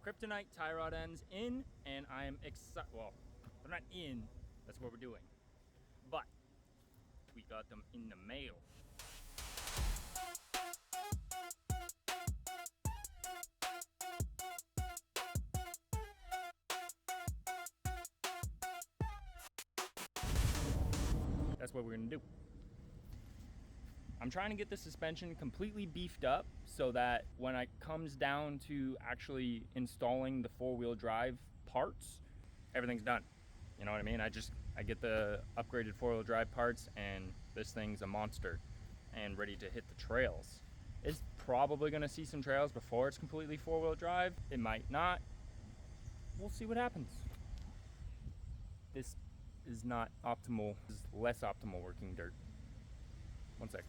Kryptonite tie rod ends in, and I am excited. Well, they're not in, that's what we're doing. But we got them in the mail. That's what we're gonna do. I'm trying to get the suspension completely beefed up so that when it comes down to actually installing the four-wheel drive parts, everything's done. You know what I mean? I get the upgraded four-wheel drive parts and this thing's a monster and ready to hit the trails. It's probably gonna see some trails before it's completely four-wheel drive. It might not. We'll see what happens. This is not optimal. This is less optimal working dirt. One sec.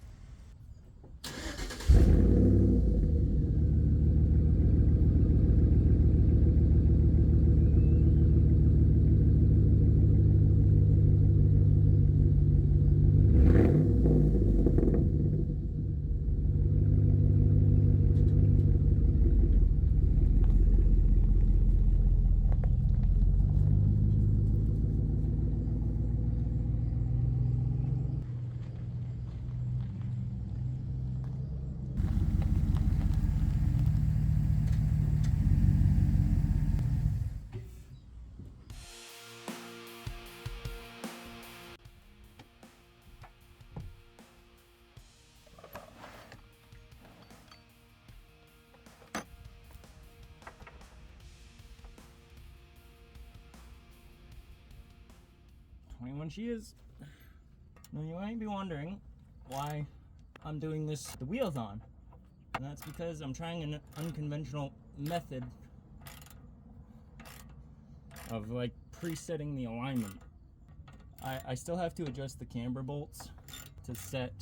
She is. Now you might be wondering why I'm doing this with the wheels on, and that's because I'm trying an unconventional method of like presetting the alignment. I still have to adjust the camber bolts to set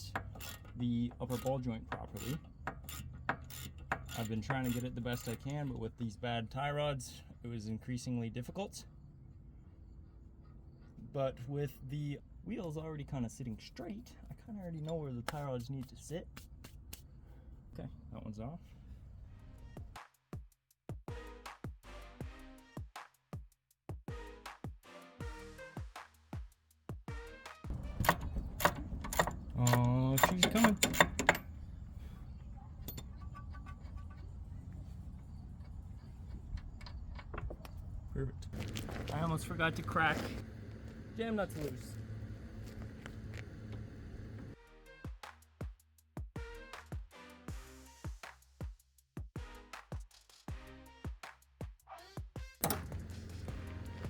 the upper ball joint properly. I've been trying to get it the best I can, but with these bad tie rods it was increasingly difficult. But with the wheels already kind of sitting straight, I kind of already know where the tie rods need to sit. Okay, that one's off. Oh, she's coming. Perfect. I almost forgot to crack jam nuts loose.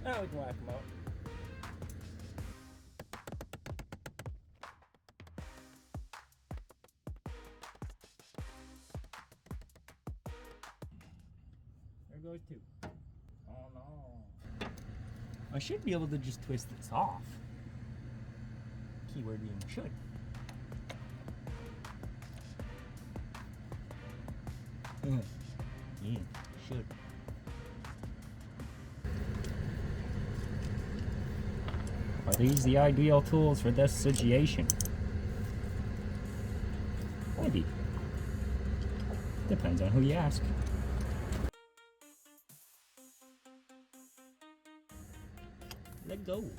Now we can whack them out. There goes two. Oh no. I should be able to just twist this off. Keyword being should. Yeah, should. Are these the ideal tools for this situation? Maybe. Depends on who you ask. Let go. You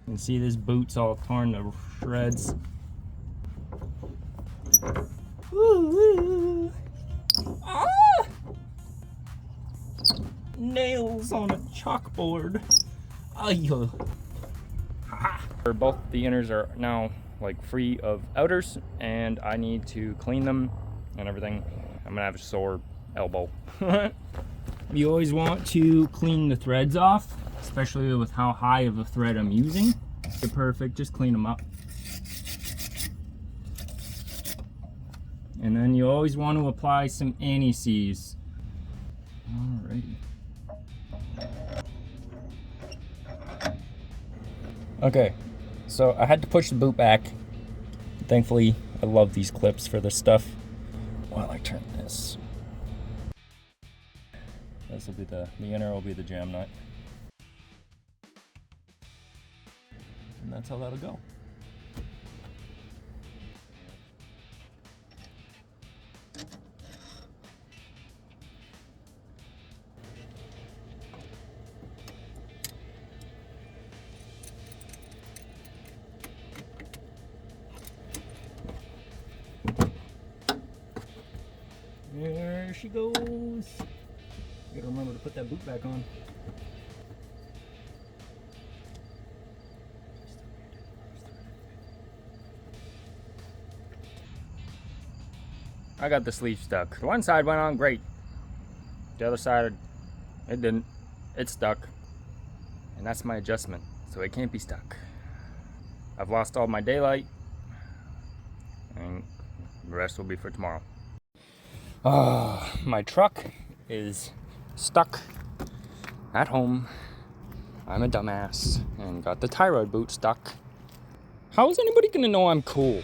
can see this boot's all torn to shreds. Woo! Ah! Nails on a chalkboard. Ayo. Both the inners are now like free of outers, and I need to clean them and everything. I'm gonna have a sore elbow. You always want to clean the threads off, especially with how high of a thread I'm using. They're perfect, just clean them up. And then you always want to apply some anti-seize. Alrighty. Okay, so I had to push the boot back. Thankfully, I love these clips for this stuff. While I turn this. This will be the inner will be the jam nut. And that's how that'll go. There she goes. Gotta remember to put that boot back on. I got the sleeve stuck. The one side went on great. The other side, it didn't. It's stuck. And that's my adjustment, so it can't be stuck. I've lost all my daylight, and the rest will be for tomorrow. My truck is stuck at home. I'm a dumbass and got the tie rod boot stuck. How is anybody gonna know I'm cool?